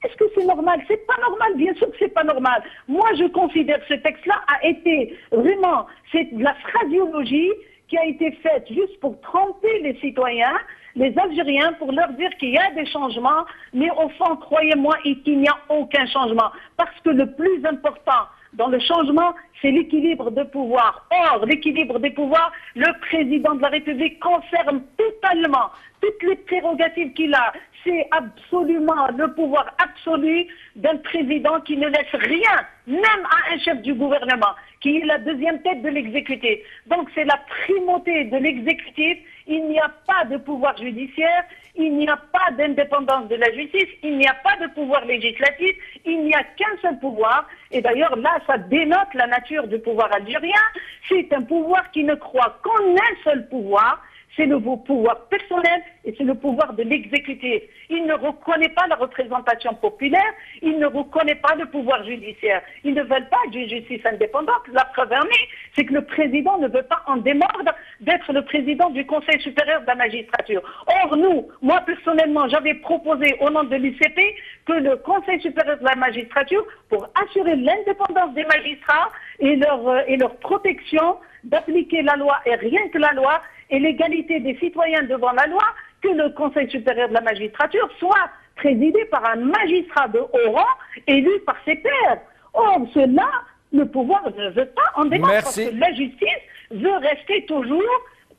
Est-ce que c'est normal? C'est pas normal, bien sûr que c'est pas normal. Moi, je considère que ce texte-là a été vraiment, c'est de la phraséologie qui a été faite juste pour tromper les citoyens, les Algériens, pour leur dire qu'il y a des changements, mais au fond, croyez-moi, qu'il n'y a aucun changement. Parce que le plus important dans le changement, c'est l'équilibre de pouvoir. Or, l'équilibre des pouvoirs, le président de la République concerne totalement toutes les prérogatives qu'il a. C'est absolument le pouvoir absolu d'un président qui ne laisse rien, même à un chef du gouvernement, qui est la deuxième tête de l'exécutif. Donc c'est la primauté de l'exécutif. Il n'y a pas de pouvoir judiciaire, il n'y a pas d'indépendance de la justice, il n'y a pas de pouvoir législatif, il n'y a qu'un seul pouvoir. Et d'ailleurs là, ça dénote la nature du pouvoir algérien. C'est un pouvoir qui ne croit qu'en un seul pouvoir. C'est le pouvoir personnel et c'est le pouvoir de l'exécutif. Il ne reconnaît pas la représentation populaire, il ne reconnaît pas le pouvoir judiciaire. Ils ne veulent pas d'une justice indépendante. La preuve en est, c'est que le président ne veut pas en démordre d'être le président du Conseil supérieur de la magistrature. Or, moi personnellement, j'avais proposé au nom de l'UCP que le Conseil supérieur de la magistrature, pour assurer l'indépendance des magistrats et leur protection, d'appliquer la loi et rien que la loi, et l'égalité des citoyens devant la loi, que le Conseil supérieur de la magistrature soit présidé par un magistrat de haut rang élu par ses pairs. Or, cela, le pouvoir ne veut pas en démordre, parce que la justice veut rester toujours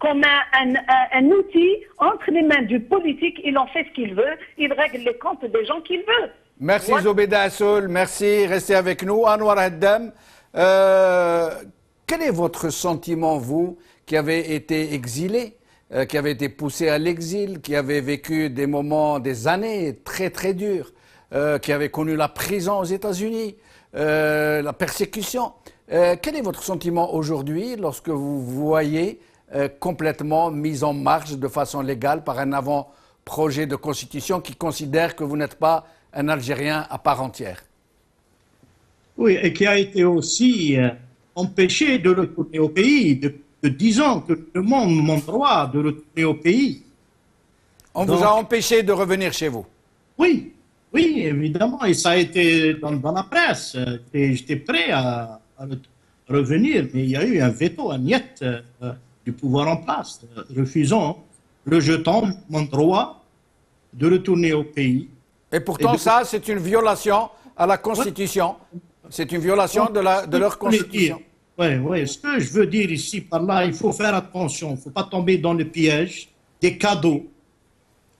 comme un outil entre les mains du politique. Il en fait ce qu'il veut, il règle les comptes des gens qu'il veut. Merci Zobeda Assoul, merci, restez avec nous. Anwar Haddam, quel est votre sentiment, vous, qui avez été exilé, qui avez été poussé à l'exil, qui avez vécu des moments, des années très très dures, qui avez connu la prison aux États-Unis, la persécution. Quel est votre sentiment aujourd'hui lorsque vous voyez complètement mis en marche de façon légale par un avant-projet de constitution qui considère que vous n'êtes pas un Algérien à part entière? Oui, et qui a été aussi empêché de retourner au pays, de 10 ans que je demande mon droit de retourner au pays. On vous a empêché de revenir chez vous? Oui, oui, évidemment, et ça a été dans la presse. J'étais prêt à revenir, mais il y a eu un veto, un niet du pouvoir en place, rejetant mon droit de retourner au pays. Et pourtant, ça, c'est une violation à la Constitution. C'est une violation de leur Constitution. Oui, ce que je veux dire ici, par là, il faut faire attention. Il ne faut pas tomber dans le piège des cadeaux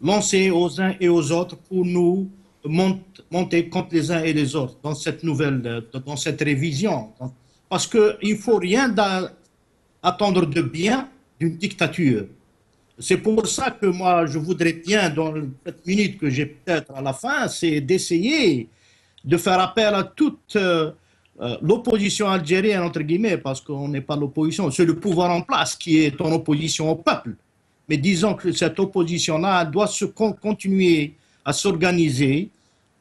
lancés aux uns et aux autres pour nous monter contre les uns et les autres dans cette dans cette révision. Parce qu'il ne faut rien attendre de bien d'une dictature. C'est pour ça que moi, je voudrais bien, dans les 7 minutes que j'ai peut-être à la fin, c'est d'essayer de faire appel à toute l'opposition algérienne, entre guillemets, parce qu'on n'est pas l'opposition, c'est le pouvoir en place qui est en opposition au peuple. Mais disons que cette opposition-là doit continuer à s'organiser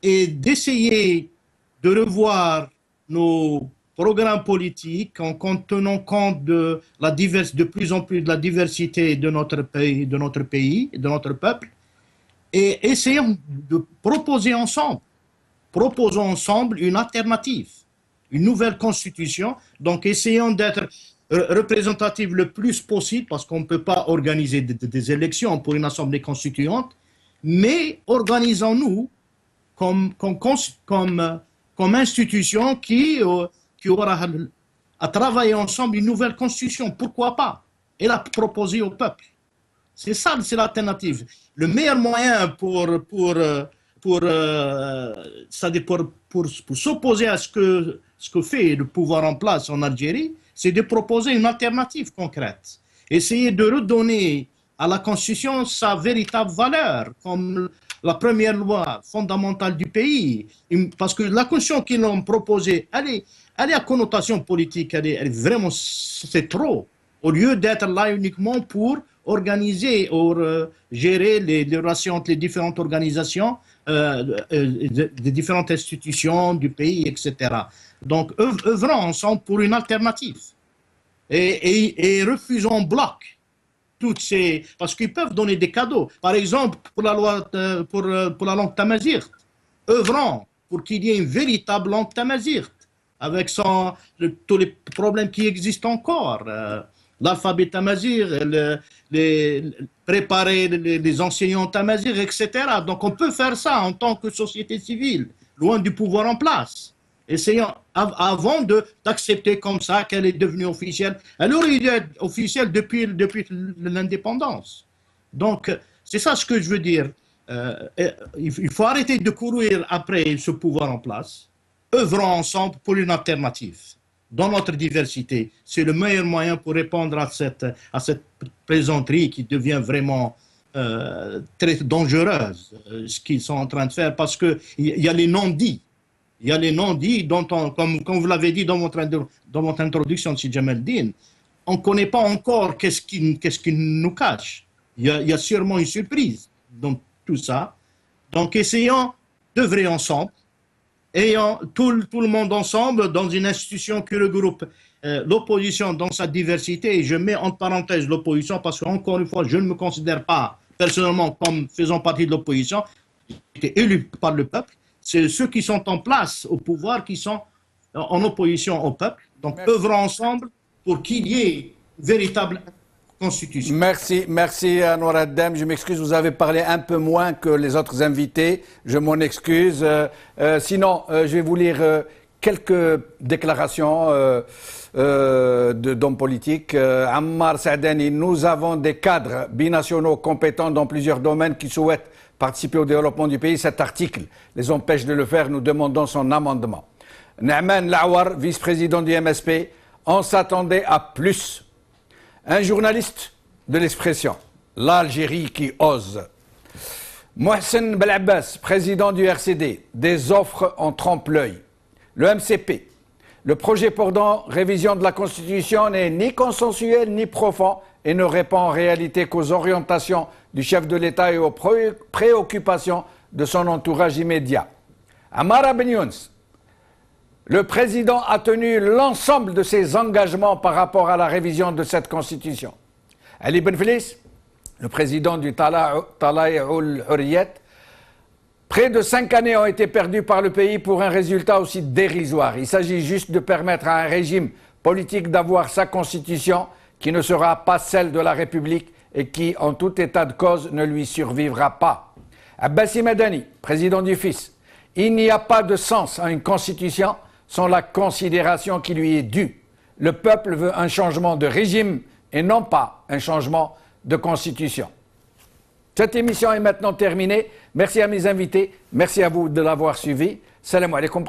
et d'essayer de revoir nos programmes politiques en tenant compte de plus en plus de la diversité de notre pays, de notre peuple, et essayons de proposons ensemble une alternative, une nouvelle constitution. Donc essayons d'être représentatifs le plus possible, parce qu'on ne peut pas organiser des élections pour une assemblée constituante, mais organisons-nous comme institution qui aura à travailler ensemble une nouvelle constitution, pourquoi pas, et la proposer au peuple. C'est ça, c'est l'alternative. Le meilleur moyen pour s'opposer à ce que fait le pouvoir en place en Algérie, c'est de proposer une alternative concrète. Essayer de redonner à la Constitution sa véritable valeur, comme la première loi fondamentale du pays. Parce que la Constitution qu'ils ont proposée, elle est à connotation politique, elle est vraiment, c'est trop. Au lieu d'être là uniquement pour organiser ou gérer les relations entre les différentes organisations, des différentes institutions du pays, etc. Donc, œuvrons ensemble pour une alternative. Et refusons en bloc toutes ces... Parce qu'ils peuvent donner des cadeaux. Par exemple, pour la loi, pour la langue tamazight, œuvrons pour qu'il y ait une véritable langue tamazight, avec tous les problèmes qui existent encore. L'alphabet tamazight, préparer les enseignants tamazight, etc. Donc on peut faire ça en tant que société civile, loin du pouvoir en place. Essayons, avant d'accepter comme ça qu'elle est devenue officielle. Elle aurait dû être officielle depuis l'indépendance. Donc, c'est ça ce que je veux dire. Il faut arrêter de courir après ce pouvoir en place. Œuvrons ensemble pour une alternative. Dans notre diversité, c'est le meilleur moyen pour répondre à cette plaisanterie qui devient vraiment très dangereuse, ce qu'ils sont en train de faire, parce qu'il y a les non-dits. Il y a les non-dits dont comme vous l'avez dit dans votre introduction, M. Jamaldine, on ne connaît pas encore qu'est-ce qui nous cache. Il y a sûrement une surprise dans tout ça. Donc essayons d'œuvrer ensemble, ayant tout le monde ensemble dans une institution qui regroupe l'opposition dans sa diversité. Et je mets en parenthèse l'opposition parce qu'encore une fois, je ne me considère pas personnellement comme faisant partie de l'opposition. J'ai été élu par le peuple. C'est ceux qui sont en place au pouvoir qui sont en opposition au peuple. Donc, œuvrons ensemble pour qu'il y ait une véritable constitution. Merci Anwar Addem. Je m'excuse, vous avez parlé un peu moins que les autres invités. Je m'en excuse. Sinon, je vais vous lire quelques déclarations d'hommes politiques. Ammar Saadani, nous avons des cadres binationaux compétents dans plusieurs domaines qui souhaitent participer au développement du pays. Cet article les empêche de le faire. Nous demandons son amendement. Naaman Lawar, vice-président du MSP, on s'attendait à plus. Un journaliste de l'expression, l'Algérie qui ose. Mohsen Belabbas, président du RCD, des offres en trompe-l'œil. Le MCP, le projet portant révision de la Constitution n'est ni consensuel ni profond et ne répond en réalité qu'aux orientations du chef de l'État et aux préoccupations de son entourage immédiat. Amara Benyouns, le président a tenu l'ensemble de ses engagements par rapport à la révision de cette Constitution. Ali Benflis, le président du Talaï'ul Hurriyet, près de 5 années ont été perdues par le pays pour un résultat aussi dérisoire. Il s'agit juste de permettre à un régime politique d'avoir sa Constitution qui ne sera pas celle de la République et qui, en tout état de cause, ne lui survivra pas. Abbassi Madani, président du FIS, il n'y a pas de sens à une Constitution sans la considération qui lui est due. Le peuple veut un changement de régime et non pas un changement de Constitution. Cette émission est maintenant terminée. Merci à mes invités. Merci à vous de l'avoir suivi. Salam alaikum.